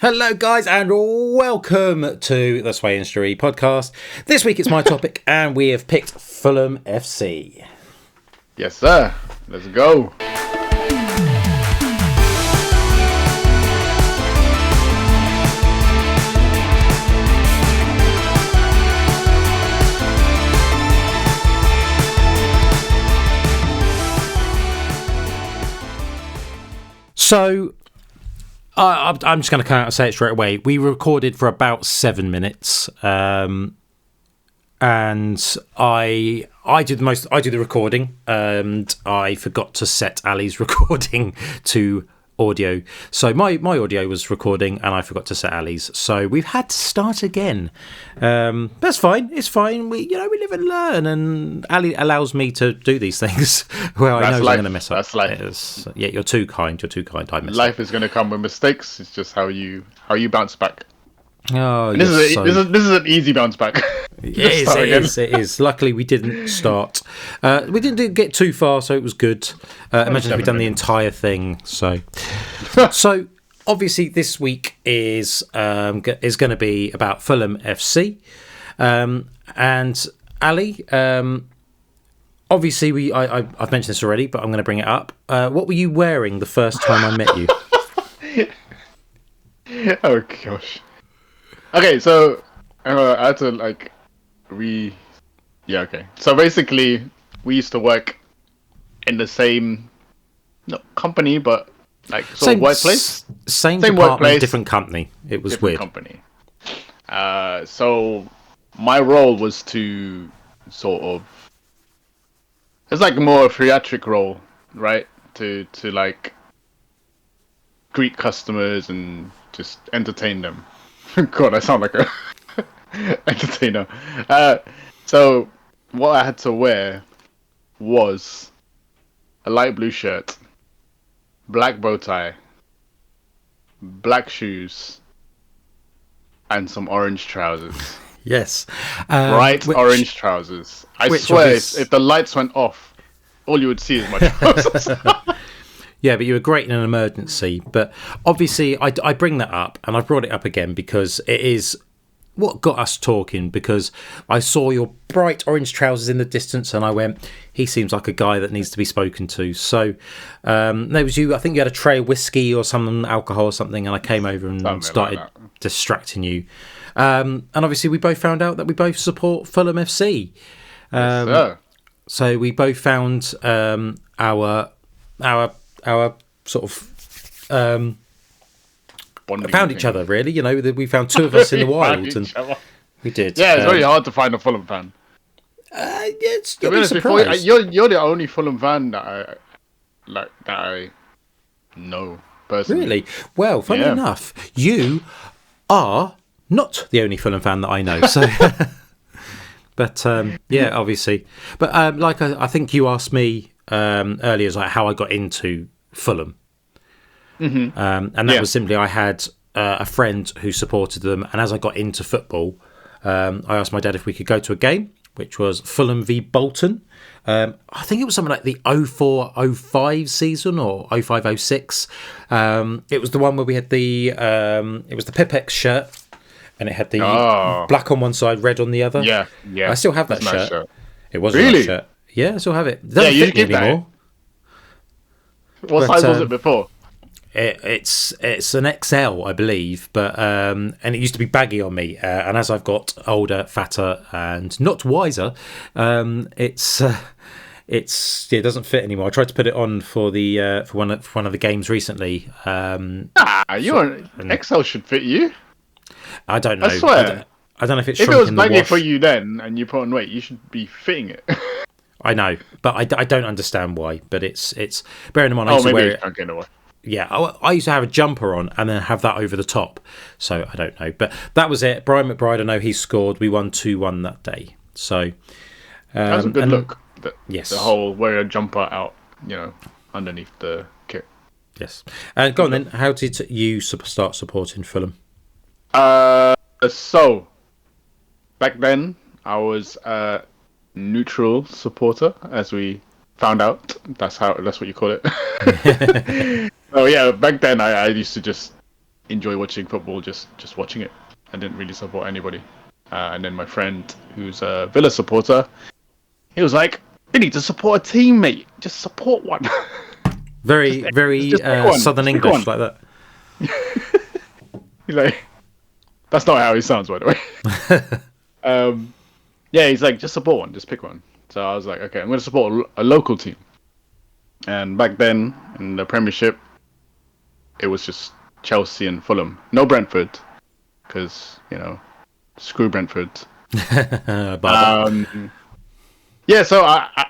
Hello, guys, and welcome to the Sway&Stewie podcast. This week it's my topic, and we have picked Fulham FC. Yes, sir. Let's go. So, I'm just going to come out and say it straight away. We recorded for about 7 minutes, and I do the recording, and I forgot to set Ali's recording to audio. So my audio was recording, and I forgot to set Ali's. So we've had to start again. That's fine. It's fine. We live and learn, and Ali allows me to do these things where I know I'm going to mess up. That's life. Yeah, you're too kind. I mess Life up. is going to come with mistakes. It's just how you bounce back. Oh, this is an easy bounce back. It is. Luckily, we didn't start. We didn't get too far, so it was good. Imagine if we'd done the entire thing. So obviously, this week is going to be about Fulham FC. And Ali, obviously, I've mentioned this already, but I'm going to bring it up. What were you wearing the first time I met you? Oh gosh. Okay, so I had to okay. So basically, we used to work in the same company, but same workplace, same department, workplace, different company. It was weird. Company. So my role was to sort of, it's like more a theatric role, right? To greet customers and just entertain them. God, I sound like a entertainer. So what I had to wear was a light blue shirt, black bow tie, black shoes, and some orange trousers. Yes. Orange trousers. I swear, if the lights went off, all you would see is my trousers. Yeah, but you were great in an emergency. But obviously, I bring that up, and I brought it up again because it is what got us talking, because I saw your bright orange trousers in the distance, and I went, he seems like a guy that needs to be spoken to. So there was you. I think you had a tray of whiskey or some alcohol or something, and I came over and started distracting you. And obviously, we both found out that we both support Fulham FC. Yes, sir. So we both found our sort of found each other, really. We found two of us in the wild, and we did. Yeah, it's very hard to find a Fulham fan. It's to be honest, you're the only Fulham fan that I know personally. Really? Well, funny enough, you are not the only Fulham fan that I know. So, but obviously, but I think you asked me earlier, is how I got into Fulham. Mm-hmm. And that was simply, I had a friend who supported them, and as I got into football, I asked my dad if we could go to a game, which was Fulham v Bolton. I think it was something like the 04-05 season or 05-06. It was the one where we had it was the Pipex shirt, and it had the black on one side, red on the other. Yeah. I still have that shirt. Nice. It was a nice shirt. Yeah, I still have it. It doesn't fit me anymore. What size was it before? It's an XL, I believe, but and it used to be baggy on me. And as I've got older, fatter, and not wiser, it doesn't fit anymore. I tried to put it on for the for one of the games recently. XL should fit you. I don't know. I swear. I don't know if it's if it was baggy for you then, and you put on weight, you should be fitting it. I know, but I don't understand why. But it's bearing in mind I used to wear it. Yeah, I used to have a jumper on and then have that over the top. So I don't know, but that was it. Brian McBride, I know he scored. We won 2-1 that day. So that's a good look. Yes, the whole wear a jumper out, underneath the kit. Yes, and go on then. How did you start supporting Fulham? So back then I was a neutral supporter, as we found out. That's what you call it. So yeah, back then I used to just enjoy watching football, just watching it. I didn't really support anybody. And then my friend, who's a Villa supporter, he was like, "You need to support a team, mate. Just support one." Very Southern English like that. He's like, that's not how he sounds, by the way. Yeah, he's like, just support one, just pick one. So I was like, okay, I'm going to support a local team. And back then, in the Premiership, it was just Chelsea and Fulham. No Brentford, because, screw Brentford. Yeah, so I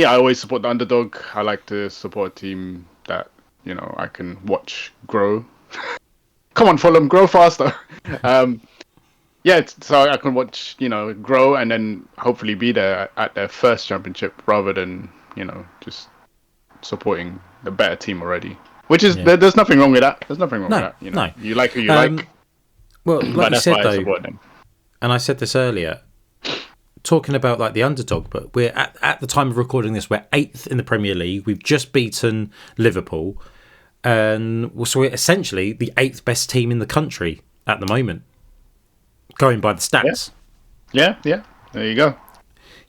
always support the underdog. I like to support a team that, I can watch grow. Come on, Fulham, grow faster. Yeah, so I can watch, grow and then hopefully be there at their first championship rather than, just supporting the better team already. Which is, there's nothing wrong with that. There's nothing wrong with that. No. You like who you like. Well, like you said, though, and I said this earlier, talking about like the underdog, but we're at the time of recording this, we're 8th in the Premier League. We've just beaten Liverpool. And so we're essentially the 8th best team in the country at the moment, going by the stats. Yeah. There you go.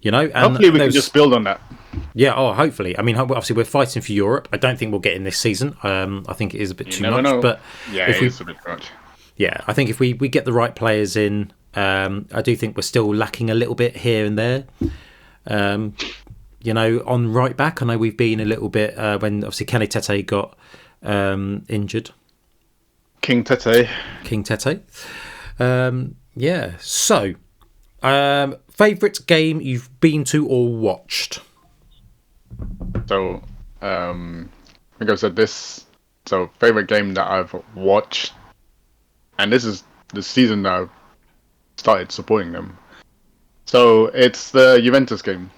And hopefully we can just build on that. Yeah, hopefully. I mean, obviously we're fighting for Europe. I don't think we'll get in this season. I think it is a bit too much. Know. But it is a bit too much. Yeah, I think if we get the right players in, I do think we're still lacking a little bit here and there. On right back, I know we've been a little bit when obviously Kenny Tete got injured. King Tete. Yeah. So, favourite game you've been to or watched? So, I think I've said this. So, favourite game that I've watched, and this is the season that I've started supporting them. So, it's the Juventus game.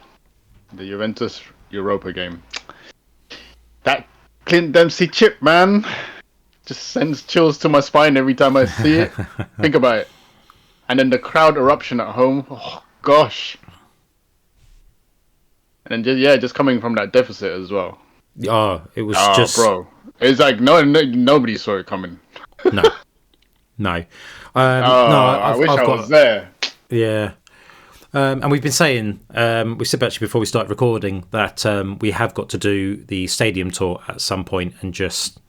The Juventus Europa game. That Clint Dempsey chip, man, just sends chills to my spine every time I see it. Think about it. And then the crowd eruption at home. Oh, gosh. And then, just coming from that deficit as well. Oh, it was just... bro. It's like nobody saw it coming. No. I wish I was there. Yeah. And we've been saying, we said actually before we started recording that we have got to do the stadium tour at some point and just...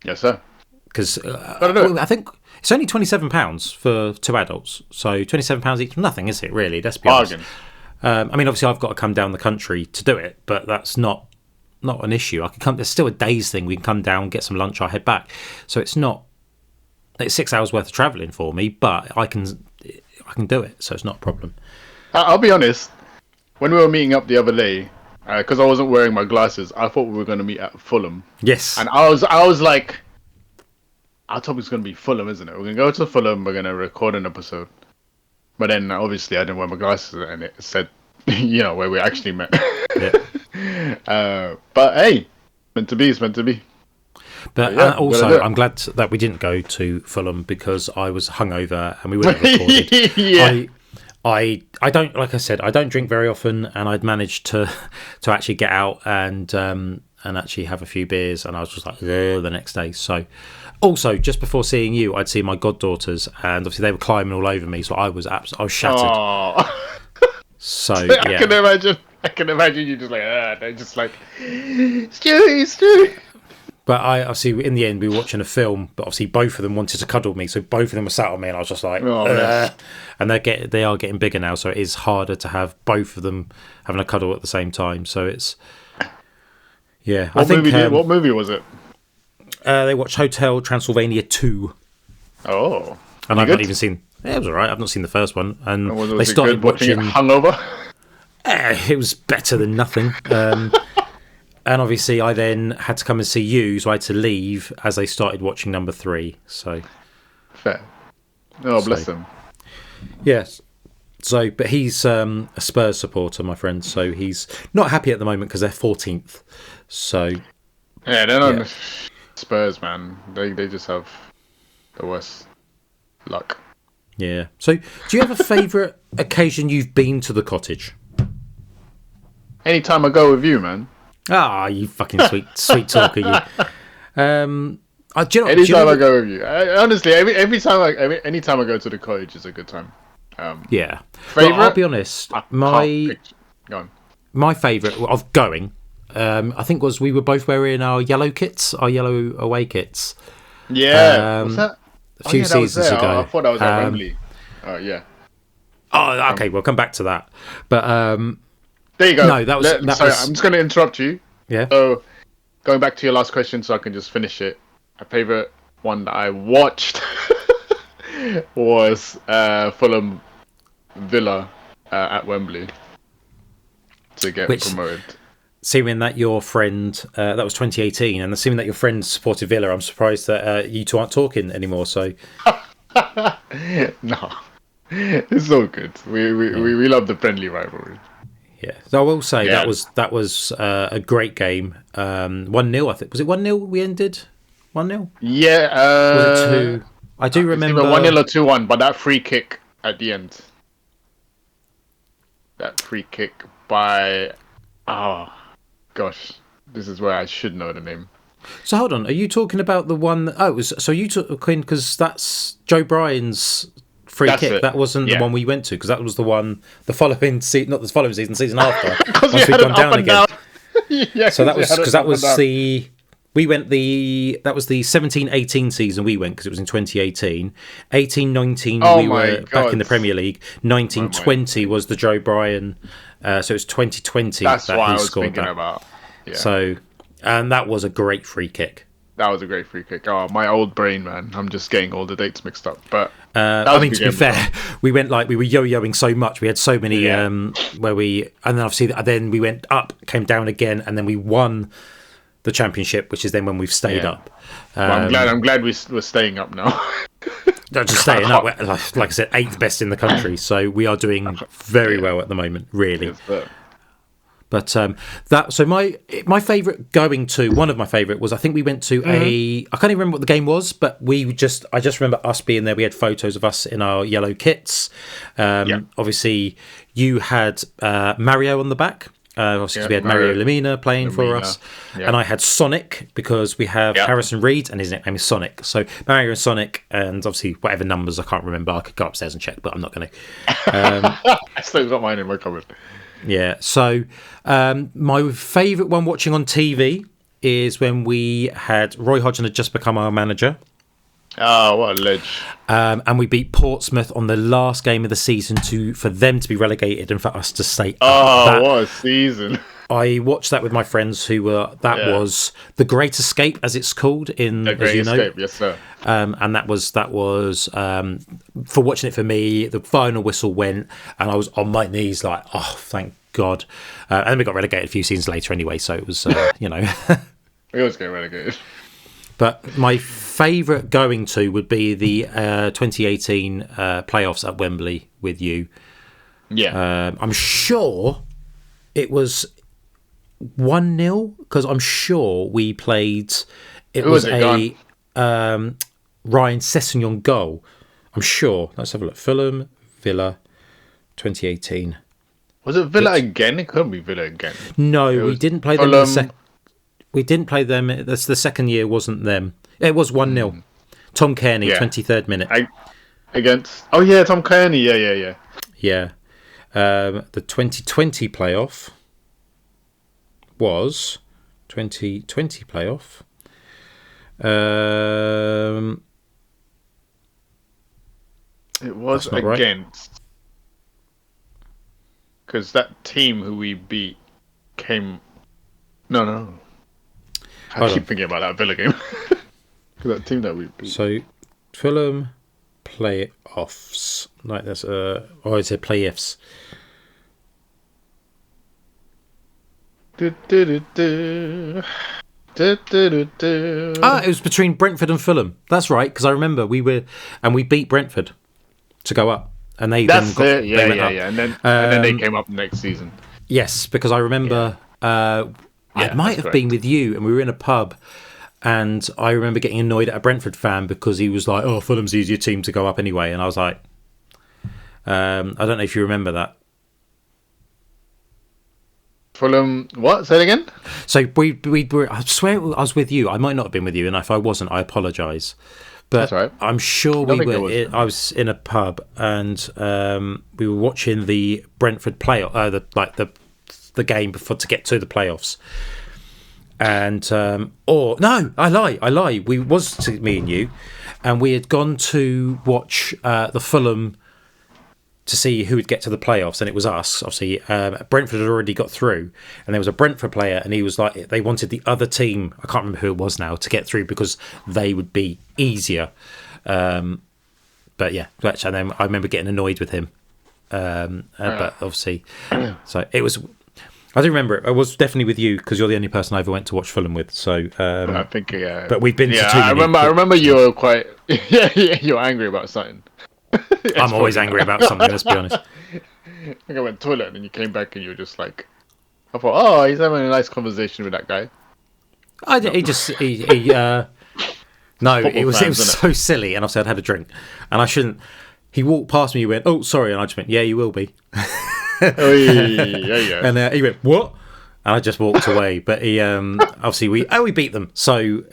Yes, sir. Because I think it's only £27 for 2 adults. So £27 each, nothing, is it, really? Let's be honest. I mean, obviously I've got to come down the country to do it, but that's not an issue. I can come. There's still a day's thing. We can come down, get some lunch, I'll head back. So it's 6 hours worth of travelling for me, but I can do it, so it's not a problem. I'll be honest. When we were meeting up the other day, because I wasn't wearing my glasses, I thought we were going to meet at Fulham. Yes. And I was like, our topic's going to be Fulham, isn't it? We're going to go to Fulham. We're going to record an episode. But then obviously I didn't wear my glasses, and it said, where we actually met. Yeah. But hey, meant to be is meant to be. But also, I'm glad that we didn't go to Fulham because I was hungover and we wouldn't have recorded. Yeah. I don't, like I said, I don't drink very often, and I'd managed to actually get out and actually have a few beers, and I was just like the next day. So, also just before seeing you, I'd see my goddaughters, and obviously they were climbing all over me, so I was shattered. Aww. So I can imagine you just like they're just like Stewie. But obviously, in the end, we were watching a film, but obviously both of them wanted to cuddle me, so both of them were sat on me, and I was just like, and they are getting bigger now, so it is harder to have both of them having a cuddle at the same time. So it's, yeah. What movie was it? They watched Hotel Transylvania 2. Oh, and I've not even seen. Yeah, it was alright. I've not seen the first one, and they started watching hungover. It was better than nothing. And obviously, I then had to come and see you, so I had to leave as they started watching number 3. So fair. Oh, bless him. Yes. So, but he's a Spurs supporter, my friend. So he's not happy at the moment because they're 14th. So yeah, they're not Spurs, man. They just have the worst luck. Yeah. So, do you have a favourite occasion you've been to the cottage? Anytime I go with you, man. Ah, you fucking sweet talker, you. Do you know, Anytime I go with you, honestly, anytime I go to the cottage is a good time. Yeah. Favorite? Well, I'll be honest. Go on. My favourite of going, I think was we were both wearing our yellow kits, our yellow away kits. Yeah. Was that a few seasons ago? I thought that was at Wembley. Yeah. Oh, okay. We'll come back to that. But there you go. No, that was. Sorry, I'm just going to interrupt you. Yeah. So, going back to your last question, so I can just finish it. My favorite one that I watched was Fulham Villa at Wembley to get promoted. Assuming that your friend, that was 2018, and assuming that your friend supported Villa, I'm surprised that you two aren't talking anymore. So, no, it's all good. We love the friendly rivalry. Yeah, so I will say that was a great game. 1-0, I think. Was it 1-0? We ended 1-0. Yeah. Was it 2? I do remember 1-0 or 2-1, but that free kick at the end. That free kick by, oh gosh, this is where I should know the name. So hold on, are you talking about the one? Oh, it was, so you took Quinn because that's Joe Bryan's free kick. That wasn't the one we went to because that was the one the following season, not the following season, season after. Once we'd gone down again. So that was because that was the. We went that was the 17-18 season we went because it was in 2018. 18-19 we were back in the Premier League. 19-20 was the Joe Bryan. So it was 2020 That's that what he I was scored thinking that. About. Yeah. So, and that was a great free kick. That was a great free kick. Oh, my old brain, man. I'm just getting all the dates mixed up. But I mean, to be fair, we went we were yo-yoing so much. We had so many and then obviously we went up, came down again, and then we won the championship, which is then when we've stayed up. Well, I'm glad we're staying up now. Not just staying up. Like I said, 8th best in the country. So we are doing very well at the moment, really. Yes, but so my favourite going to, one of my favourite was, I think we went to I can't even remember what the game was, but I just remember us being there. We had photos of us in our yellow kits. Obviously you had Mario on the back. Obviously, we had Mario Lemina playing for us, and I had Sonic because we have Harrison Reed and his nickname is Sonic. So Mario and Sonic, and obviously whatever numbers I can't remember. I could go upstairs and check, but I'm not going to. I still got mine in my cupboard. Yeah. So my favourite one watching on TV is when we had Roy Hodgson had just become our manager. Oh, what a ledge. And we beat Portsmouth on the last game of the season for them to be relegated and for us to stay up. Oh, what a season. I watched that with my friends who were, was The Great Escape, as it's called, as you know. Escape, yes, sir. And that was for watching it for me, the final whistle went and I was on my knees like, oh, thank God. And then we got relegated a few seasons later anyway, so it was, We always get relegated. But my favourite going to would be the 2018 playoffs at Wembley with you. Yeah. I'm sure it was 1-0 because I'm sure we played. It was a Ryan Sessegnon goal. I'm sure. Let's have a look. Fulham, Villa, 2018. Was it Villa again? It couldn't be Villa again. No, we didn't play them in the second. We didn't play them. That's the second year, wasn't them? It was 1-0. Tom Kearney, 23rd minute. Against. Oh yeah, Tom Kearney. Yeah. Yeah. The 2020 playoff was 2020 playoff. It was against. Because that team who we beat came. No. I keep thinking about that Villa game. That team that we beat. So, Fulham playoffs. Like that's I said playoffs. It was between Brentford and Fulham. That's right, because I remember we beat Brentford to go up, and they went up. And then they came up next season. Yes, because I remember. I might have been with you, and we were in a pub, and I remember getting annoyed at a Brentford fan because he was like, "Oh, Fulham's the easier team to go up anyway," and I was like, "I don't know if you remember that." Fulham. What? Say it again. So we were. I swear I was with you. I might not have been with you, and if I wasn't, I apologise. But That's all right. I'm sure don't we think it were. was. I was in a pub, and we were watching the Brentford playoff, the game before to get to the playoffs. And or no, I lie. We was me and you, and we had gone to watch the Fulham to see who would get to the playoffs, and it was us. Obviously, Brentford had already got through, and there was a Brentford player, and he was like, they wanted the other team, I can't remember who it was now, to get through because they would be easier. But yeah, and then I remember getting annoyed with him. But obviously, so it was. I do remember it. I was definitely with you because you're the only person I ever went to watch Fulham with. So I think yeah. But we've been to too I many. remember you were quite. Yeah, you're angry about something. I'm always angry about something. Let's be honest. I think I went to the toilet and then you came back and you were just like, I thought, oh, he's having a nice conversation with that guy. No, it was so silly, and obviously I'd had a drink, and I shouldn't. He walked past me, he went, "Oh, sorry," and I just went, "Yeah, you will be." yeah. And he went, "What?" And I just walked away. But he obviously we beat them, so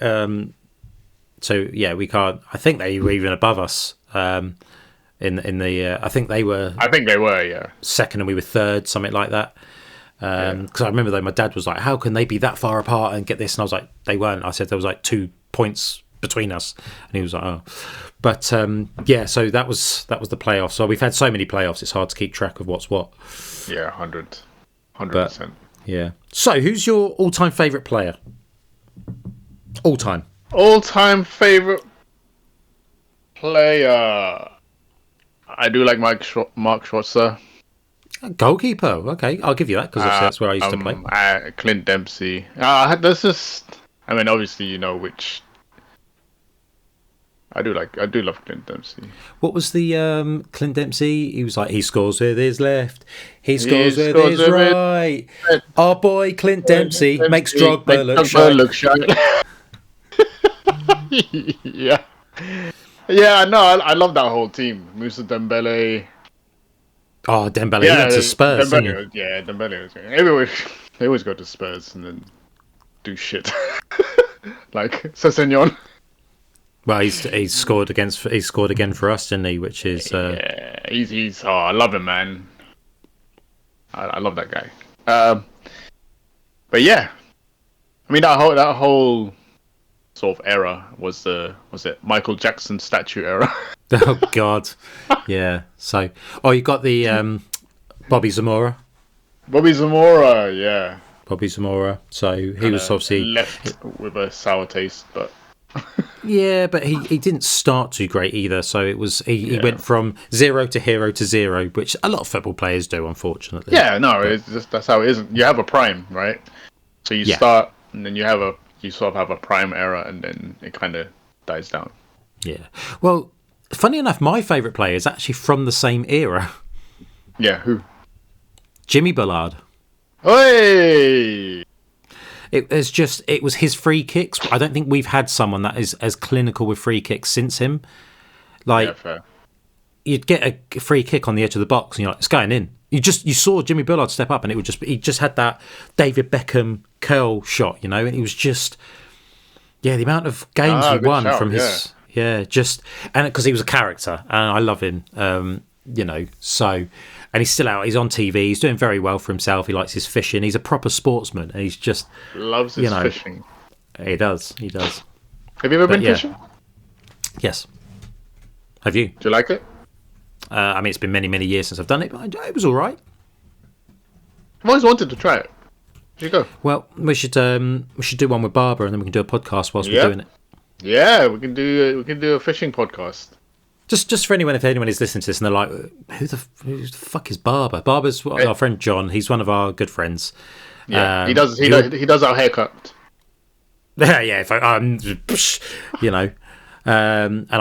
yeah, we can't. I think they were even above us. In the I think they were. Yeah. Second, and we were third, something like that. Because I remember though, my dad was like, "How can they be that far apart and get this?" And I was like, "They weren't." I said there was like 2 points between us, and he was like, "Oh." But yeah, so that was the playoffs. So we've had so many playoffs, it's hard to keep track of what's what. Yeah, 100%. Yeah. So who's your all-time favourite player? All-time favourite player. I do like Mark Schwarzer. Goalkeeper. Okay, I'll give you that because that's where I used to play. Clint Dempsey. I mean, obviously you know which. I do love Clint Dempsey. What was the Clint Dempsey? He was like, he scores with his left, he scores with his right. Our boy Clint Dempsey makes Drogba look shy. Yeah, no, I love that whole team. Moussa Dembele. Oh, Dembele, he went to Spurs, didn't he? Yeah, Dembele. They always go to Spurs and then do shit. Like Sessegnon. Well, he's scored again for us, didn't he? Which is yeah, he's I love him, man. I love that guy. But yeah, I mean that whole sort of era was it Michael Jackson statue era? Oh God, yeah. So, you got the Bobby Zamora. Yeah. Bobby Zamora. So he was obviously left with a sour taste, but. Yeah, but he didn't start too great either. So it was he went from zero to hero to zero, which a lot of football players do, unfortunately. Yeah, no, it's just that's how it is. You have a prime, right? So you start, and then you sort of have a prime era, and then it kind of dies down. Yeah. Well, funny enough, my favourite player is actually from the same era. Yeah, who? Jimmy Bullard. Hey. It was his free kicks. I don't think we've had someone that is as clinical with free kicks since him. Like, fair. You'd get a free kick on the edge of the box, and you're like, it's going in. You saw Jimmy Bullard step up, and he just had that David Beckham curl shot, and he was just, the amount of games he won from his, and because he was a character, and I love him, so. And he's still out. He's on TV. He's doing very well for himself. He likes his fishing. He's a proper sportsman, and he's just loves his fishing. He does. Have you ever been fishing? Yes. Have you? Do you like it? I mean, it's been many, many years since I've done it, but it was all right. I've always wanted to try it. Should you go? Well, we should do one with Barbara, and then we can do a podcast whilst we're doing it. Yeah, we can do a fishing podcast. Just for anyone, if anyone is listening to this and they're like, who the fuck is Barber? Barber's our friend John. He's one of our good friends. Yeah, he does our haircut. Yeah, if and I'm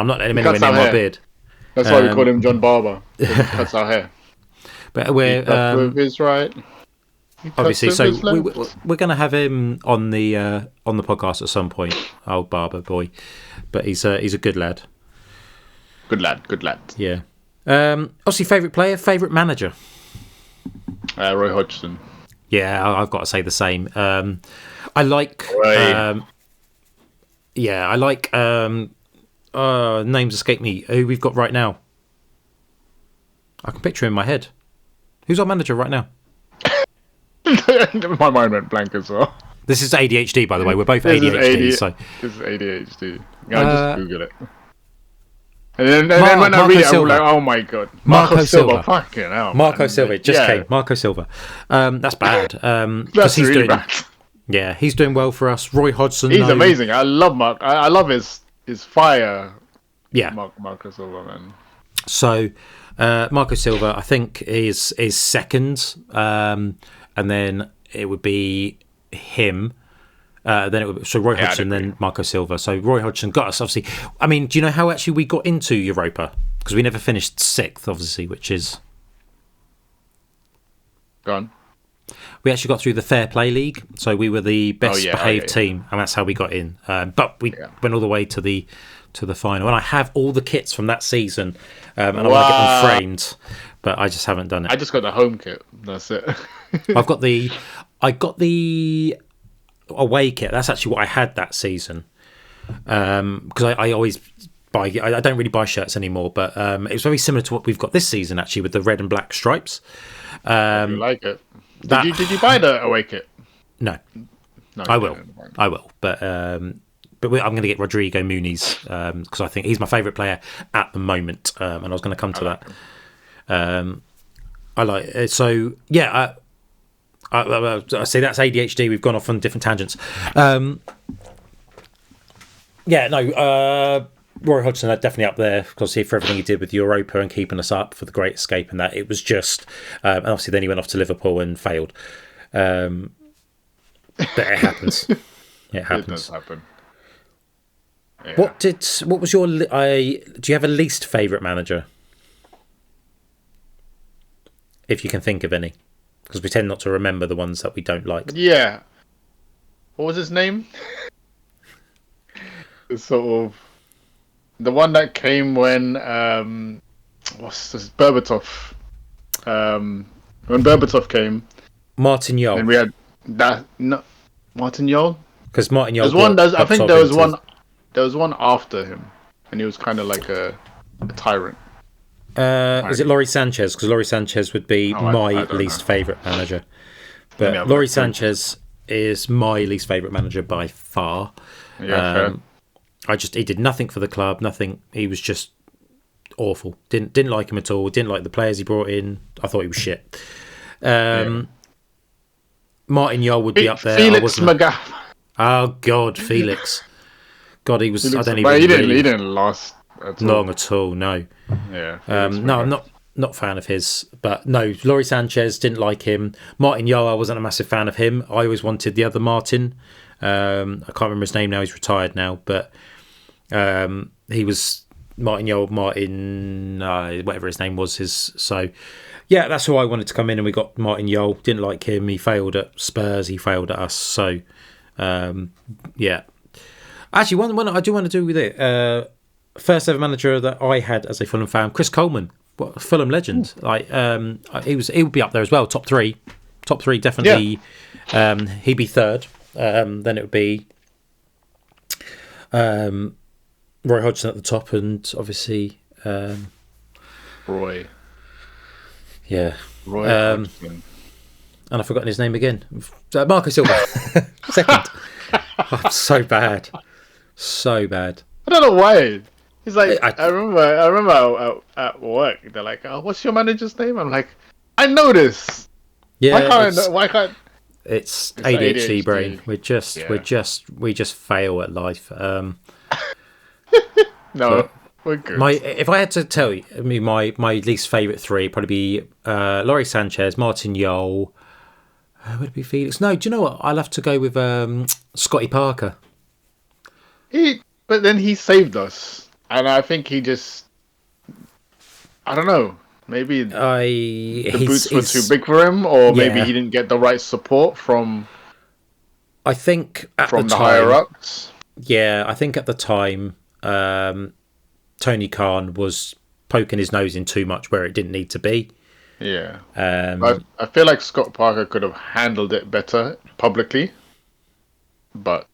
not letting him anywhere near my beard. That's why we call him John Barber. He cuts our hair. But we're with his right. Obviously, so we're going to have him on the podcast at some point. Old Barber boy, but he's a good lad. Good lad. Yeah. Obviously, favourite player, favourite manager? Roy Hodgson. Yeah, I've got to say the same. I like. Right. Yeah, I like. Names escape me. Who we've got right now? I can picture him in my head. Who's our manager right now? My mind went blank as well. This is ADHD, by the way. We're both This is ADHD. So this is ADHD. I'll just Google it. And then when I Marco read it, I'm Silva. like, oh my god. Marco Silva. Fucking hell. Marco man. Silva. It just came. Marco Silva. That's bad. That's he's really doing. bad. Yeah, he's doing well for us. Roy Hodgson. He's amazing. I love Mark. I love his fire. Yeah. Marco Silva, man. So, Marco Silva, I think, is second, and then it would be him. Then it would so Roy Hodgson, then Marco Silva. So Roy Hodgson got us, obviously. I mean, do you know how actually we got into Europa? Because we never finished sixth, obviously, which is... Gone. We actually got through the Fair Play League, so we were the best behaved team, and that's how we got in. But we went all the way to the final, and I have all the kits from that season, and I want to get them framed, but I just haven't done it. I just got the home kit. That's it. I got the away kit. That's actually what I had that season, because I always buy. I don't really buy shirts anymore, but it was very similar to what we've got this season actually, with the red and black stripes. You like it? Did you buy the away kit? No, I will, but I'm going to get Rodrigo Muniz because I think he's my favourite player at the moment, and I was going to come to that. I like it. So yeah. I say that's ADHD. We've gone off on different tangents. Roy Hodgson definitely up there because for everything he did with Europa and keeping us up for the Great Escape and that. It was just, and obviously then he went off to Liverpool and failed. But it happens. It happens. It does happen. Yeah. What was your? Do you have a least favourite manager? If you can think of any. Because we tend not to remember the ones that we don't like. Yeah. What was his name? It's sort of the one that came when what's this? Berbatov. When Berbatov came. Martin Jol. And we had that. No, Martin Jol. Because Martin Jol. I think there was one. There was one after him, and he was kind of like a tyrant. Is it Laurie Sanchez? Because Laurie Sanchez would be my least favourite manager. But Laurie Sanchez is my least favourite manager by far. Yeah, he did nothing for the club, nothing. He was just awful. Didn't like him at all. Didn't like the players he brought in. I thought he was shit. Martin Jol would be up there. Felix Magath. Oh God, Felix. God, he was. Felix, I don't even. He didn't last long at all. No. Yeah. No, I'm not a fan of his. But no, Laurie Sanchez, didn't like him. Martin Jol, I wasn't a massive fan of him. I always wanted the other Martin. I can't remember his name now. He's retired now, but he was Martin Jol. Whatever his name was. So yeah, that's who I wanted to come in, and we got Martin Jol. Didn't like him. He failed at Spurs. He failed at us. So yeah. Actually, one I do want to do with it. First ever manager that I had as a Fulham fan, Chris Coleman, what Fulham legend. Like he would be up there as well. Top three definitely. Yeah. He'd be third. Then it would be Roy Hodgson at the top, and obviously Roy. Yeah. Roy Hodgson. And I've forgotten his name again. Marco Silva. Second. I'm so bad. So bad. I don't know why. He's like, I remember at work, they're like, oh, what's your manager's name? I'm like, I know this. Yeah. Why can't? It's ADHD brain. We just fail at life. No, we're good. If I had to tell you, my least favourite three would probably be Laurie Sanchez, Martin Jol. Would it be Felix? No, do you know what? I'll have to go with Scotty Parker. But then he saved us, and I think he just, I don't know. Maybe the boots were too big for him, or maybe he didn't get the right support from. I think from the higher ups. Yeah, I think at the time, Tony Khan was poking his nose in too much where it didn't need to be. Yeah. I feel like Scott Parker could have handled it better publicly, but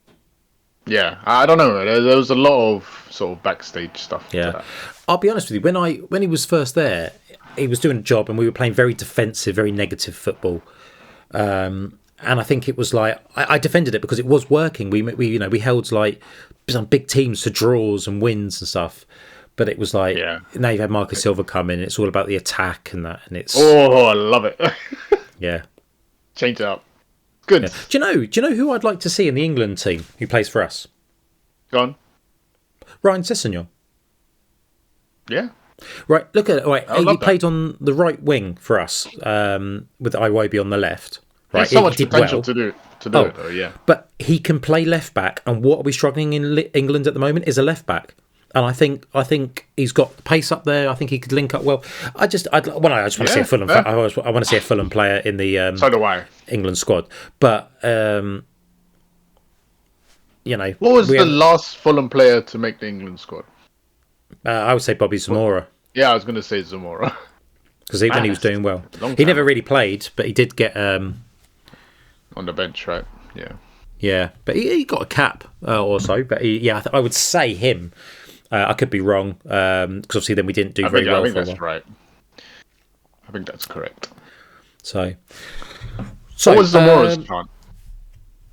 yeah, I don't know. There was a lot of sort of backstage stuff to Yeah, that. I'll be honest with you. When he was first there, he was doing a job, and we were playing very defensive, very negative football. And I think it was like I defended it because it was working. We held like some big teams to draws and wins and stuff. But it was like now you've had Marcus Silva come in. It's all about the attack and that, and it's I love it. yeah, change it up. Good. Yeah. Do you know who I'd like to see in the England team who plays for us? Go on. Ryan Sessegnon. Yeah. Right, look at it. Right, he played that. on the right wing for us, with Iwobi on the left. Right, There's so much did potential well. to do it though, yeah. But he can play left back, and what are we struggling in England at the moment is a left back. And I think he's got the pace up there. I think he could link up well. I just want to see a Fulham. Yeah. I want to see a Fulham player in the so do I. England squad. But what was the last Fulham player to make the England squad? I would say Bobby Zamora. Yeah, I was going to say Zamora. Because when he was doing well. He never really played, but he did get... on the bench, right? Yeah. Yeah, but he got a cap or so. But I would say him. I could be wrong, because obviously then we didn't do very well. I think that's right. I think that's correct. So what was Zamora's chant?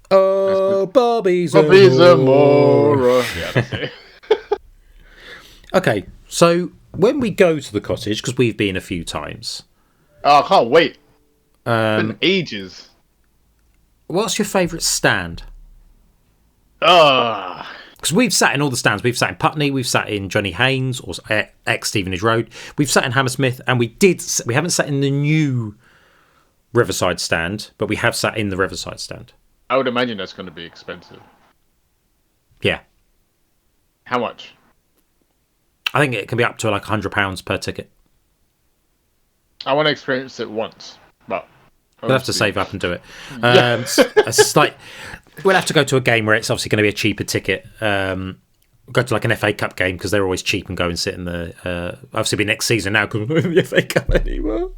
Oh, Bobby Zamora. Bobby Zamora. Yeah, that's it. Okay, so when we go to the cottage, because we've been a few times. Oh, I can't wait. It's been ages. What's your favourite stand? Because we've sat in all the stands. We've sat in Putney, we've sat in Johnny Haynes, or ex-Stevenage Road. We've sat in Hammersmith, and we haven't sat in the new Riverside stand, but we have sat in the Riverside stand. I would imagine that's going to be expensive. Yeah. How much? I think it can be up to like £100 per ticket. I want to experience it once, but we'll have to save up and do it. It's like we'll have to go to a game where it's obviously going to be a cheaper ticket. Go to like an FA Cup game because they're always cheap, and go and sit in the. Obviously, be next season now because we're not in the FA Cup anymore.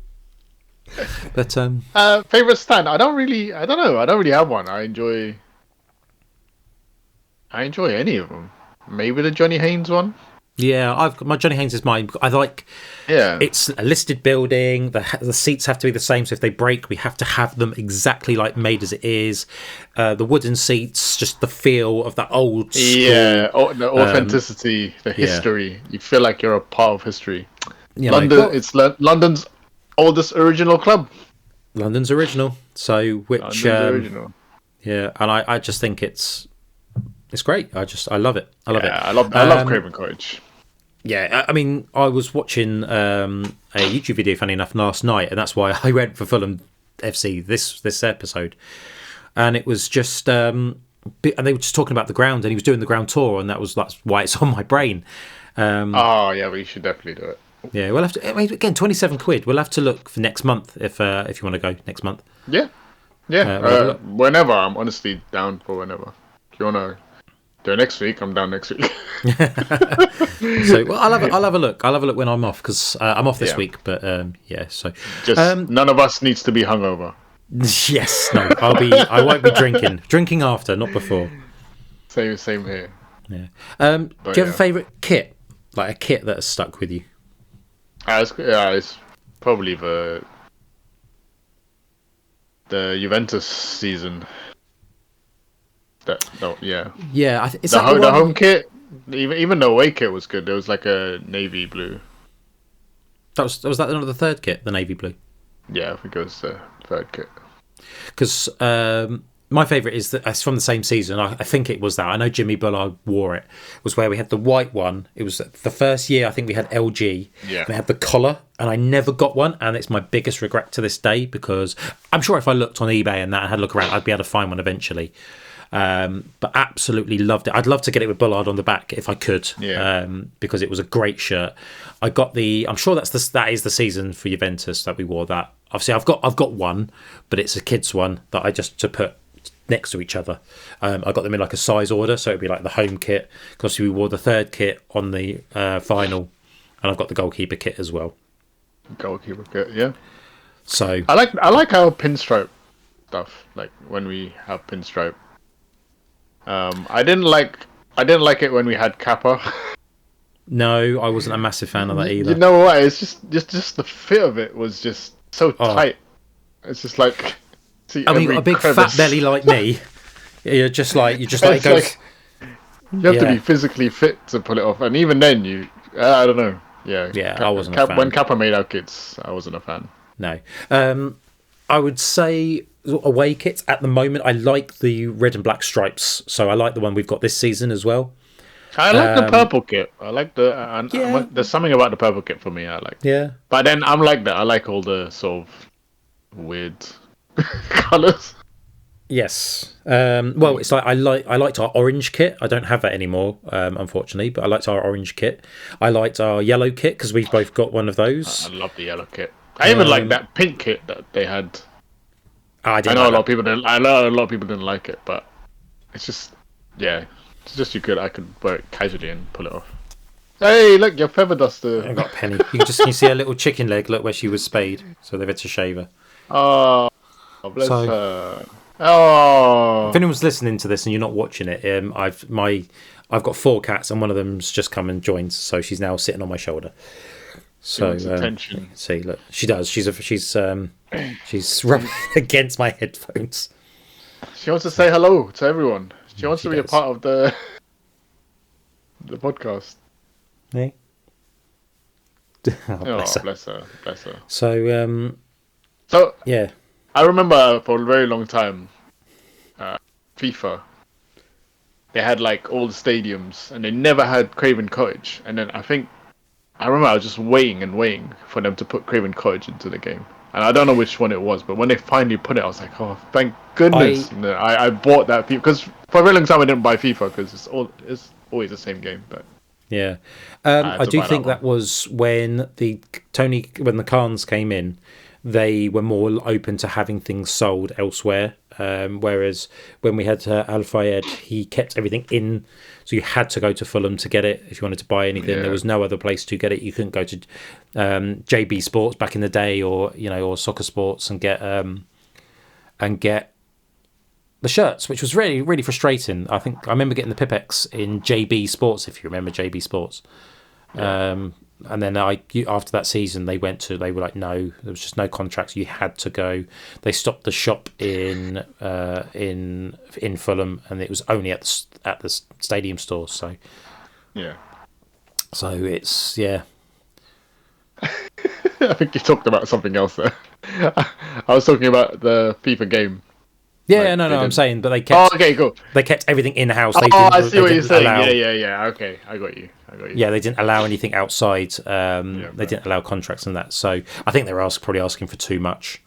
But favorite stand? I don't know. I don't really have one. I enjoy any of them. Maybe the Johnny Haynes one. Yeah, my Johnny Haynes is mine. I like. Yeah, it's a listed building. The seats have to be the same, so if they break, we have to have them exactly like made as it is. The wooden seats, just the feel of that old school. Yeah, the authenticity, the history. Yeah. You feel like you're a part of history. It's London's oldest original club. London's original. So London's original. Yeah, and I just think it's great. I love it. I love it. I love Craven Cottage. Yeah, I mean, I was watching a YouTube video, funny enough, last night, and that's why I went for Fulham FC this episode. And it was just, and they were just talking about the ground, and he was doing the ground tour, and that's why it's on my brain. We should definitely do it. Yeah, we'll have to. I mean, again, £27. We'll have to look for next month if you want to go next month. Yeah. Whenever. I'm honestly down for whenever. If you want to do it next week, I'm down next week. So I'll have a look. I'll have a look when I'm off because I'm off this week. But so just none of us needs to be hungover. Yes, no. I won't be drinking. Drinking after, not before. Same here. Yeah. Do you have a favourite kit, like a kit that has stuck with you? It's probably the Juventus season. Yeah. The home kit, even the away kit was good. There was like a navy blue. Was that the third kit, the navy blue? Yeah, I think it was the third kit. Because my favourite is that it's from the same season. I think it was that. I know Jimmy Bullard wore it. It was where we had the white one. It was the first year I think we had LG. Yeah. And they had the collar, and I never got one, and it's my biggest regret to this day because I'm sure if I looked on eBay and had a look around, I'd be able to find one eventually. But absolutely loved it. I'd love to get it with Bullard on the back if I could. Yeah. Because it was a great shirt. I got I'm sure that is the season for Juventus that we wore that. Obviously, I've got one, but it's a kid's one that I just to put next to each other. I got them in like a size order, so it'd be like the home kit. Because we wore the third kit on the final, and I've got the goalkeeper kit as well. Goalkeeper kit, yeah. So I like our pinstripe stuff. Like when we have pinstripe. I didn't like it when we had Kappa. no, I wasn't a massive fan of that You either. know what? It's just the fit of it was just so Oh, tight. It's just like see I mean, every a big crevice. fat belly like me, you're just like it It's goes. like you have to Yeah, be physically fit to pull it off, and even then, I don't know. Yeah, yeah, I wasn't a When fan. Kappa made our kits, I wasn't a fan. No, I would say away kits at the moment. I like the red and black stripes, so I like the one we've got this season as well. I like the purple kit. I like Yeah, there's something about the purple kit for me I like. yeah. But then I'm like that. I like all the sort of weird colors. Yes. Well, it's like I liked our orange kit. I don't have that anymore, unfortunately. But I liked our orange kit. I liked our yellow kit because we've both got one of I those. love the yellow kit. I even like that pink kit that they had. I I didn't know a like lot of that. people didn't. I know a lot of people didn't like it, but it's just yeah, it's just I could wear it casually and pull it off. Hey, look, your feather I duster. got a penny. You see a little chicken leg. Look where she was spayed, so they've had to shave her. Oh, bless So her. Oh, if anyone's listening to this and you're not watching it, I've got 4 cats and one of them's just come and joined, so she's now sitting on my shoulder. she So wants attention. see, look, she does. She's rubbing against my headphones. She wants to say hello to everyone. She wants She to be a does. part of the podcast. Hey. Oh, Oh, bless her. bless her, bless her. So So yeah, I remember for a very long time, FIFA. They had like all the stadiums, and they never had Craven Cottage. And then I remember I was just waiting and waiting for them to put Craven Cottage into the game. And I don't know which one it was, but when they finally put it, I was like, oh, thank goodness! I And then I bought that FIFA because for a very long time I didn't buy FIFA because it's always the same game. But yeah, I had I to do buy think that one. that was when when the Khans came in, they were more open to having things sold elsewhere. Whereas when we had Al Fayed, he kept everything in, so you had to go to Fulham to get it if you wanted to buy anything. Yeah. There was no other place to get it. You couldn't go to JB Sports back in the day, or Soccer Sports and get the shirts, which was really really frustrating. I remember getting the Pipex in JB Sports, if you remember JB Sports. And then after that season, they were like, no, there was just no contracts. You had to go. They stopped the shop in Fulham, and it was only at the stadium store. So Yeah. it's yeah. I think you talked about something else there. I was talking about the FIFA game. Yeah, Like, no, they I'm didn't- saying, but they Oh, kept okay, cool. everything in house. Oh, I see what you're saying. Allow, Yeah. Okay, I got you. yeah, they didn't allow anything outside. Yeah, They didn't allow contracts and that. So I think they were probably asking for too much.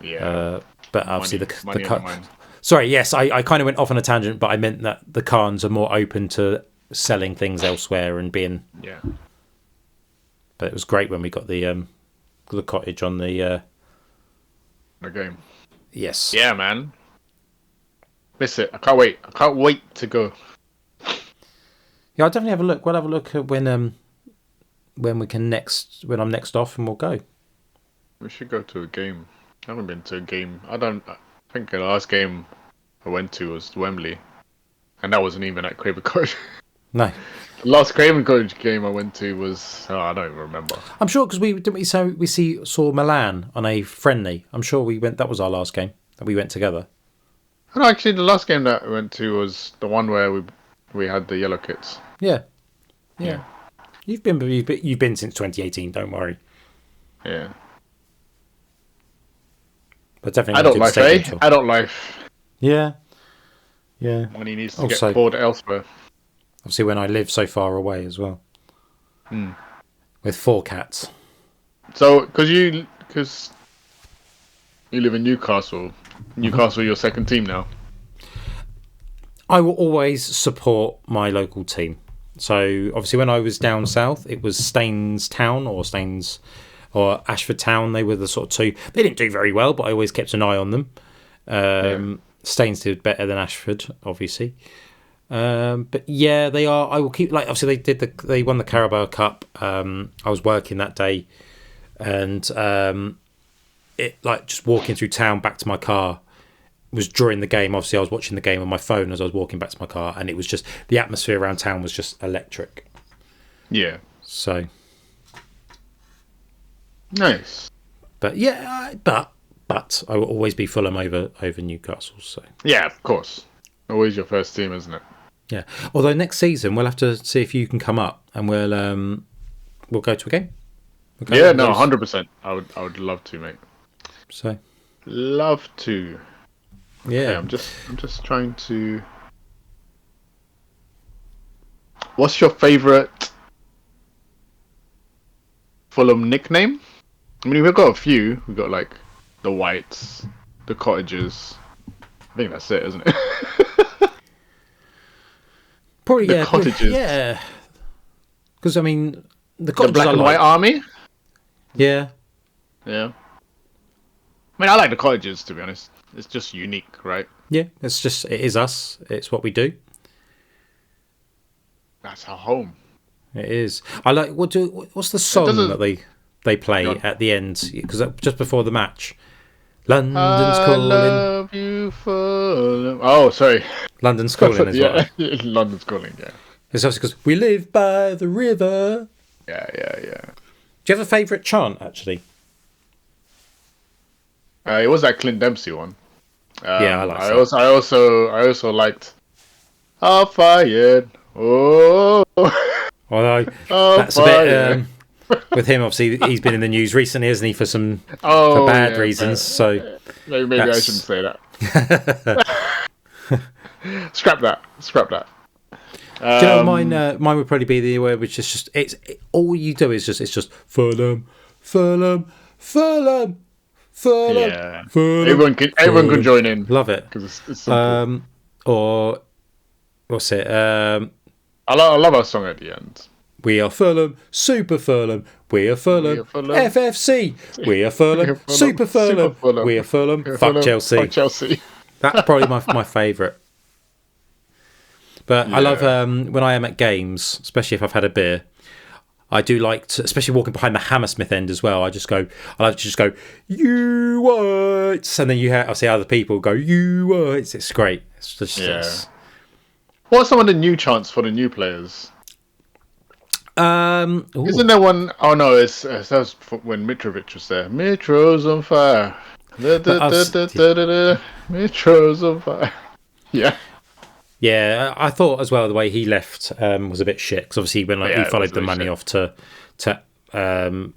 Yeah. But obviously Money on the mind. Sorry, yes, I kind of went off on a tangent, but I meant that the Khans are more open to selling things elsewhere and being. Yeah. But it was great when we got the cottage on the. The game. Yes. Yeah, man. Miss it. I can't wait. I can't wait to go. Yeah, I'll definitely have a look. We'll have a look at when we can when I'm next off, and we'll go. We should go to a game. I haven't been to a game. I think the last game I went to was Wembley. And that wasn't even at Craven Cottage. No, The last Craven Cottage game I went to was... Oh, I don't even remember. I'm sure because we saw Milan on a friendly. I'm sure we went. That was our last game that we went together. No, actually, the last game that I went to was the one where we had the yellow kits. Yeah. Yeah. You've been since 2018. Don't worry. Yeah. But definitely. Adult go to the life, stadium eh? tour. Adult life. Yeah. Yeah. Money needs to Also- get poured elsewhere. Obviously, when I live so far away as well. With 4 cats. So, because you live in Newcastle. Newcastle, your second team now. I will always support my local team. So obviously, when I was down south, it was Staines Town or Ashford Town. They were the sort of two. They didn't do very well, but I always kept an eye on them. Staines did better than Ashford, obviously. But yeah, they are. I will keep obviously they won the Carabao Cup. I was working that day, and it like just walking through town back to my car was during the game. Obviously, I was watching the game on my phone as I was walking back to my car, and it was just the atmosphere around town was just electric. Yeah. So nice. But yeah, but I will always be Fulham over Newcastle. So yeah, of course, always your first team, isn't it? Yeah. Although next season we'll have to see if you can come up, and we'll go to a game. Okay, yeah, no, 100%. I would love to, mate. So love to. Yeah. Okay, I'm just trying to. What's your favourite Fulham nickname? I mean, we've got a few. We've got like the Whites, the Cottagers. I think that's it, isn't it? Probably the Cottagers. Yeah. Because I mean, the Cottagers Black and White Army. Yeah. Yeah. I mean, I like the Cottagers, to be honest. It's just unique, right? Yeah, it is us. It's what we do. That's our home. It is. I like what's the song that they play at the end? Because just before the match, London's calling. I love you, Fulham. Oh, sorry. London's calling as well. London's calling. Yeah. It's obviously because we live by the river. Yeah. Do you have a favourite chant actually? It was that Clint Dempsey one. Yeah, I like that. I also liked Fired. Oh. Although that's a bit with him. Obviously, he's been in the news recently, hasn't he, for some for bad reasons. So maybe I shouldn't say that. Scrap that. Do you know mine would probably be the way which is just all you do is just Fulham. Yeah. Everyone can join in. Love it. Because it's simple. Or what's it? I love our song at the end. We are Fulham, Super Fulham. We are Fulham, FFC. We are Fulham, Super Fulham. We are Fulham. Fuck Chelsea. Fuck Chelsea. That's probably my favourite. But I love when I am at games, especially if I've had a beer. I do like to, especially walking behind the Hammersmith end as well. I like to just go, you Whites, and then I see other people go, you Whites. It's great. It's just What are some of the new chants for the new players? Isn't there one? Oh no, that was when Mitrovic was there. Mitro's on fire. Mitro's on fire. Yeah. Yeah, I thought as well the way he left was a bit shit because obviously when he followed the money off to where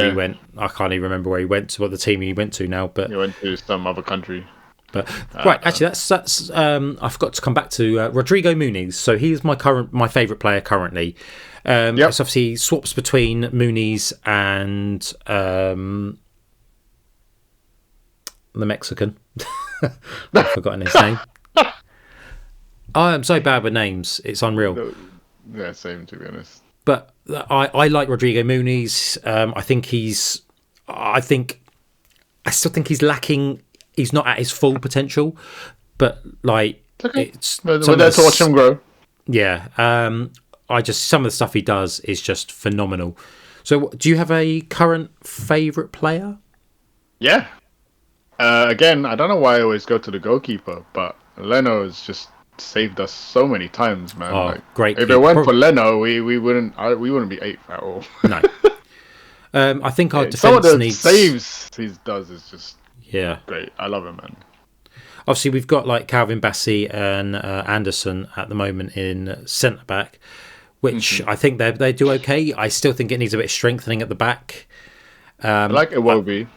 he went. I can't even remember where he went to, what the team he went to now. But he went to some other country. But right, actually, that's I forgot to come back to Rodrigo Muniz. So he's my favourite player currently. So obviously he swaps between Muniz and the Mexican. I've forgotten his name. I'm so bad with names; it's unreal. Yeah, same to be honest. But I like Rodrigo Muniz. I still think he's lacking. He's not at his full potential, but like we're there to watch him grow. Yeah, some of the stuff he does is just phenomenal. So, do you have a current favourite player? Yeah. Again, I don't know why I always go to the goalkeeper, but Leno has just saved us so many times, man. Oh, great! If it weren't for Leno, we wouldn't be 8th at all. No. I think our defence some of the needs saves he does is just great. I love him, man. Obviously, we've got like Calvin Bassey and Anderson at the moment in centre back, which I think they do okay. I still think it needs a bit of strengthening at the back. I like Iwobi.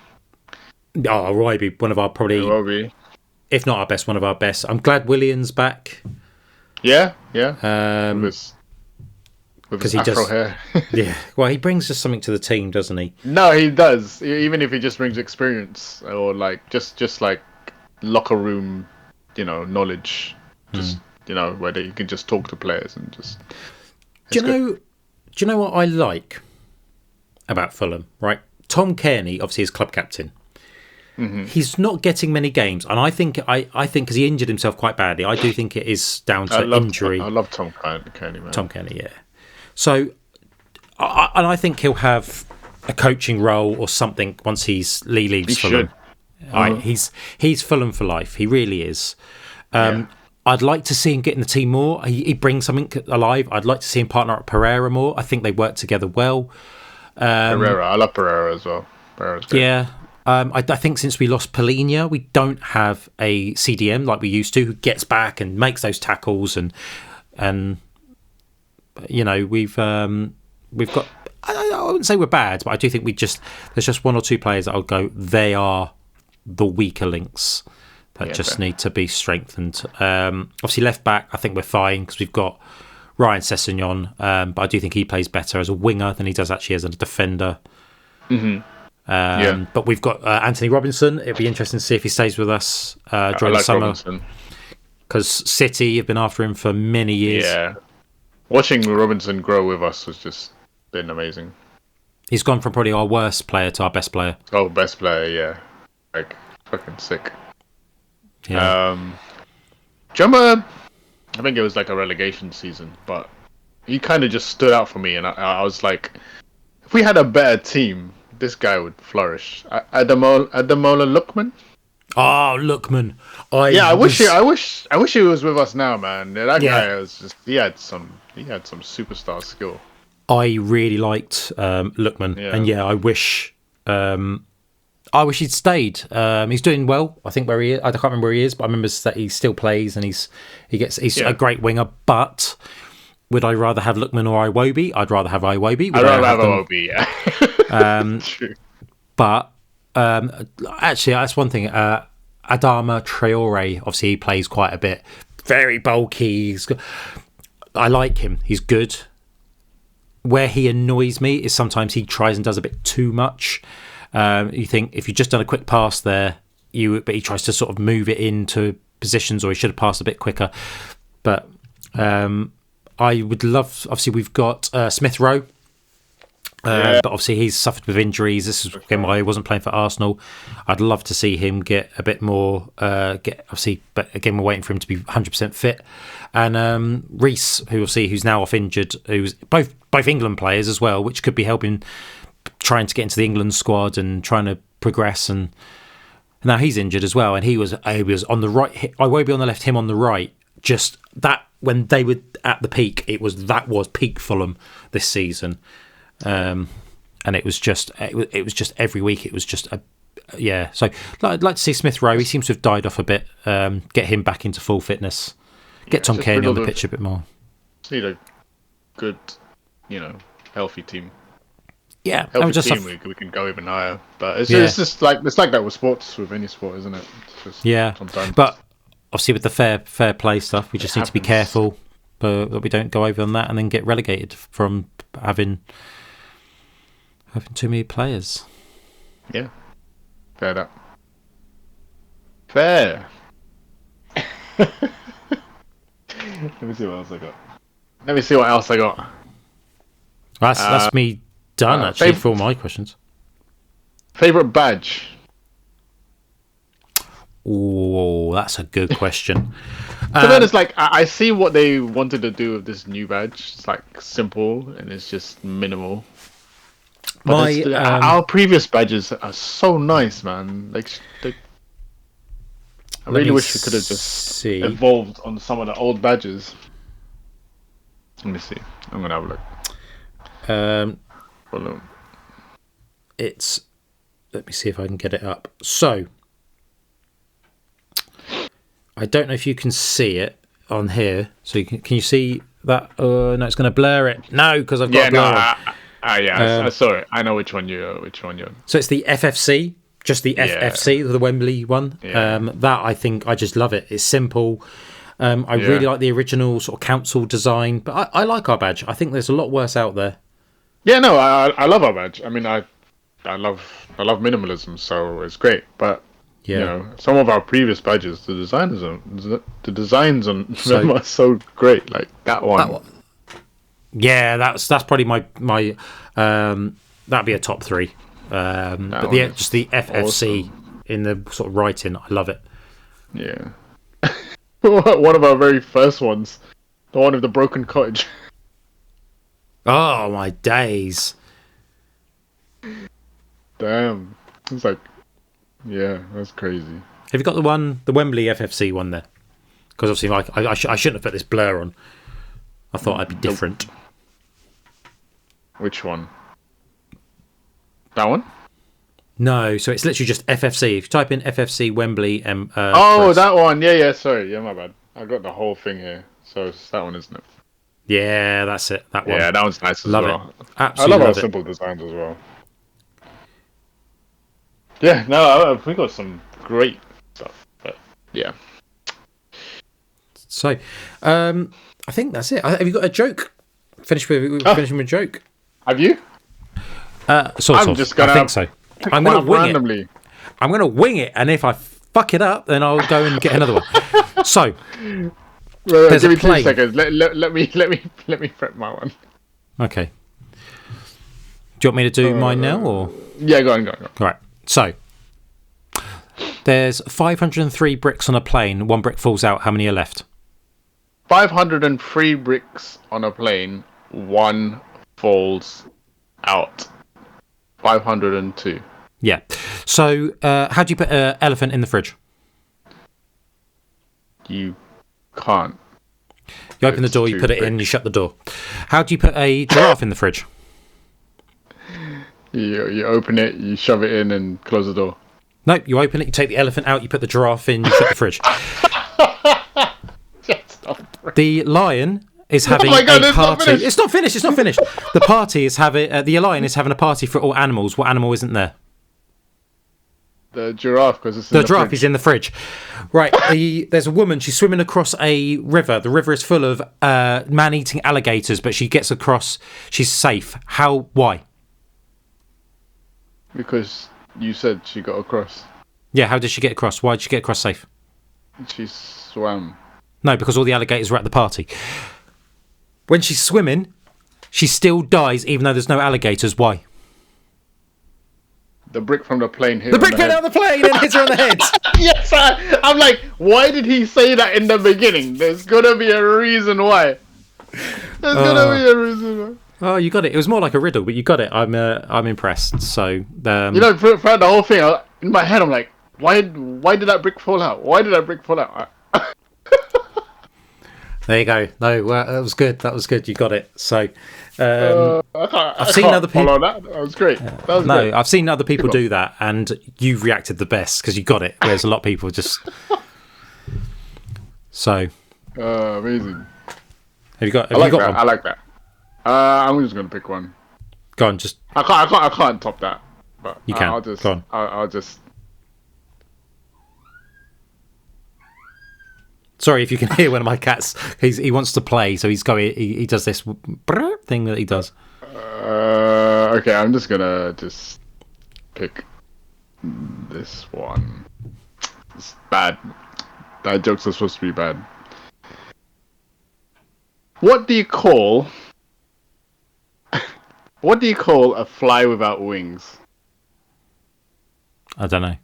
Iwobi, one of our probably, if not our best, one of our best. I'm glad Willian's back. Yeah. Because he afro just hair. Yeah, well, he brings just something to the team, doesn't he? No, he does. Even if he just brings experience or like just like locker room, knowledge, just where you can just talk to players and just. Do you know what I like about Fulham? Right, Tom Kearney obviously is club captain. Mm-hmm. He's not getting many games, and I think because he injured himself quite badly, I do think it is down to injury. I love Tom Kearney, man. Tom Kearney, yeah. So, I think he'll have a coaching role or something once Lee leaves He Fulham. should. He's Fulham for life. He really is. I'd like to see him get in the team more. He brings something alive. I'd like to see him partner up Pereira more. I think they work together well. Pereira, I love Pereira as well. Pereira's great. Yeah. I think since we lost Polinia, we don't have a CDM like we used to, who gets back and makes those tackles, and we've got. I wouldn't say we're bad, but I do think there's just one or two players that I'll go. They are the weaker links that need to be strengthened. Obviously, left back, I think we're fine because we've got Ryan Sessegnon, but I do think he plays better as a winger than he does actually as a defender. Mm-hmm. But we've got Anthony Robinson. It'll be interesting to see if he stays with us during the summer. Because City have been after him for many years. Yeah. Watching Robinson grow with us has just been amazing. He's gone from probably our worst player to our best player. Oh, best player, yeah. Like, fucking sick. Yeah. Do you remember, I think it was like a relegation season, but he kind of just stood out for me, and I was like, if we had a better team, this guy would flourish. Ademola Lookman? Oh, Lookman. I wish he was with us now, man. That guy was just he had some superstar skill. I really liked Lookman, and I wish he'd stayed. He's doing well, I think, where he is. I can't remember where he is, but I remember that he still plays and he's a great winger. But would I rather have Lookman or Iwobi? I'd rather have Iwobi. I'd rather have Iwobi, yeah. True. But actually, that's one thing. Adama Traore, obviously, he plays quite a bit. Very bulky. I like him. He's good. Where he annoys me is sometimes he tries and does a bit too much. You think if you've just done a quick pass there, but he tries to sort of move it into positions, or he should have passed a bit quicker. But I would love. Obviously, we've got Smith Rowe, but obviously he's suffered with injuries. This is again why he wasn't playing for Arsenal. I'd love to see him get a bit more. But again, we're waiting for him to be 100% fit. And Reece, who's now off injured, who's both England players as well, which could be helping. Trying to get into the England squad and trying to progress, and now he's injured as well. And he was on the right. I won't be on the left, him on the right. Just that when they were at the peak, that was peak Fulham this season, and it was just every week. It was just So I'd like to see Smith Rowe. He seems to have died off a bit. Get him back into full fitness. Get Tom Cairney on the pitch a bit more. Just need a good, healthy team. Yeah, we can go even higher. But it's just like that with sports, with any sport, isn't it? Sometimes. But obviously with the fair play stuff, we just need to be careful that we don't go over on that and then get relegated from having too many players. Yeah, fair. Fair. Let me see what else I got. That's me. Done actually for all my questions. Favorite badge? Oh, that's a good question. So then it's like I see what they wanted to do with this new badge. It's like simple and it's just minimal. But our previous badges are so nice, man. I really wish we could have just evolved on some of the old badges. Let me see. I'm gonna have a look. Let me see if I can get it up. So I don't know if you can see it on here. So can you see that? No, it's going to blur it. No, because I've got I saw it. I know which one you're. So it's the FFC, just the FFC, the Wembley one. Yeah. That I think I just love it. It's simple. I really like the original sort of council design, but I like our badge. I think there's a lot worse out there. Yeah, no, I love our badge. I mean, I love minimalism, so it's great. But some of our previous badges, the designs on them are so great. Like that one. Yeah, that's probably my that'd be a top 3. But just the FFC in the sort of writing, I love it. Yeah. One of our very first ones, the one of the broken cottage. Oh my days! Damn. It's like, yeah, that's crazy. Have you got the Wembley FFC one there? Because obviously, like, I shouldn't have put this blur on. I thought I'd be different. Which one? That one? No, so it's literally just FFC. If you type in FFC Wembley, press. That one. Yeah. Sorry, yeah, my bad. I got the whole thing here, so it's that one, isn't it? Yeah, that's it. That one. Yeah, that one's nice as love well. It. Absolutely, I love our simple designs as well. Yeah, no, we got some great stuff, but yeah. So, I think that's it. Have you got a joke? Finishing with a joke. Have you? Sort of. Just gonna. I think so. I'm going to wing randomly. it. I'm going to wing it, and if I fuck it up, then I'll go and get another one. So, give me 2 seconds. Let me prep my one. Okay. Do you want me to do mine now, or? Yeah, go on. All right. So, there's 503 bricks on a plane. One brick falls out. How many are left? 503 bricks on a plane. One falls out. 502. Yeah. So, how do you put an elephant in the fridge? You can't. You open the door, you put it in, you shut the door. How do you put a giraffe in the fridge? You open it, you shove it in, and close the door. No, you open it, you take the elephant out, you put the giraffe in, you shut the fridge. The lion is having a party. It's not finished. The party is the lion is having a party for all animals. What animal isn't there? The giraffe, because it's the giraffe is in the fridge. Right. There's a woman. She's swimming across a river. The river is full of man-eating alligators, but she gets across. She's safe. How? Why? Because you said she got across. Yeah. How did she get across? Why did she get across safe? She swam. No, because all the alligators were at the party. When she's swimming, she still dies, even though there's no alligators. Why? The brick from the plane hit. The brick fell out of the plane and hit her on the head. Yes, I'm like, why did he say that in the beginning? There's gotta be a reason why. Oh, you got it. It was more like a riddle, but you got it. I'm impressed. So, throughout the whole thing, in my head, I'm like, why did that brick fall out? Why did that brick fall out? There you go. No, that was good. You got it. So, I've seen other people follow that. That was great. Great. I've seen other people do that, and you've reacted the best because you got it. Whereas a lot of people just. So. Amazing. Have you got? I like that. I'm just gonna pick one. Go on, just. I can't top that. But you can. Go on. I'll just. Sorry if you can hear one of my cats. He wants to play, so he's going. He does this thing that he does. Okay, I'm just gonna pick this one. It's bad. That jokes are supposed to be bad. What do you call a fly without wings? I don't know.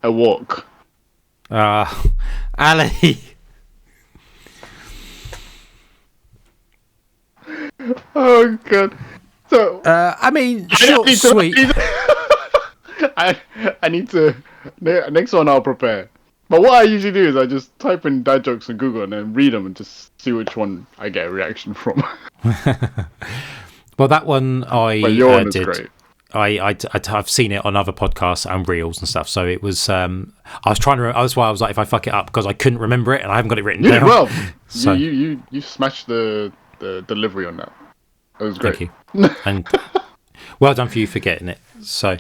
A walk. Ali. Oh god. So I mean, short, sweet. I need to. Next one I'll prepare. But what I usually do is I just type in dad jokes in Google and then read them and just see which one I get a reaction from. Well, that one but your one is great. I've seen it on other podcasts and reels and stuff. So it was. I was trying to. That's why I was like, if I fuck it up, because I couldn't remember it and I haven't got it written down. Well, so you smashed the delivery on that. It was great. Thank you, and well done for you for getting it. So.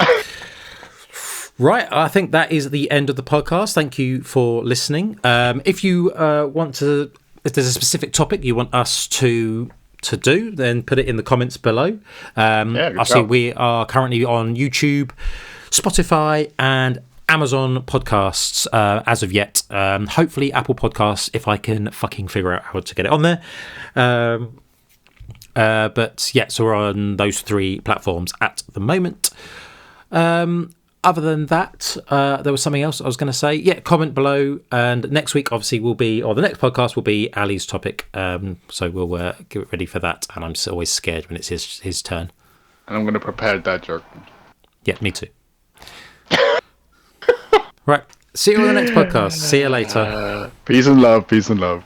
Right, I think that is the end of the podcast. Thank you for listening. If you want to, if there's a specific topic you want us to do, then put it in the comments below. I see we are currently on YouTube, Spotify, and Amazon Podcasts as of yet. Hopefully Apple Podcasts, if I can fucking figure out how to get it on there. But yeah, so we're on those three platforms at the moment. Other than that, there was something else I was going to say. Yeah, comment below. And next week, obviously, the next podcast will be Ali's topic. So we'll get ready for that. And I'm always scared when it's his turn. And I'm going to prepare that joke. Yeah, me too. Right. See you on the next podcast. See you later. Peace and love. Peace and love.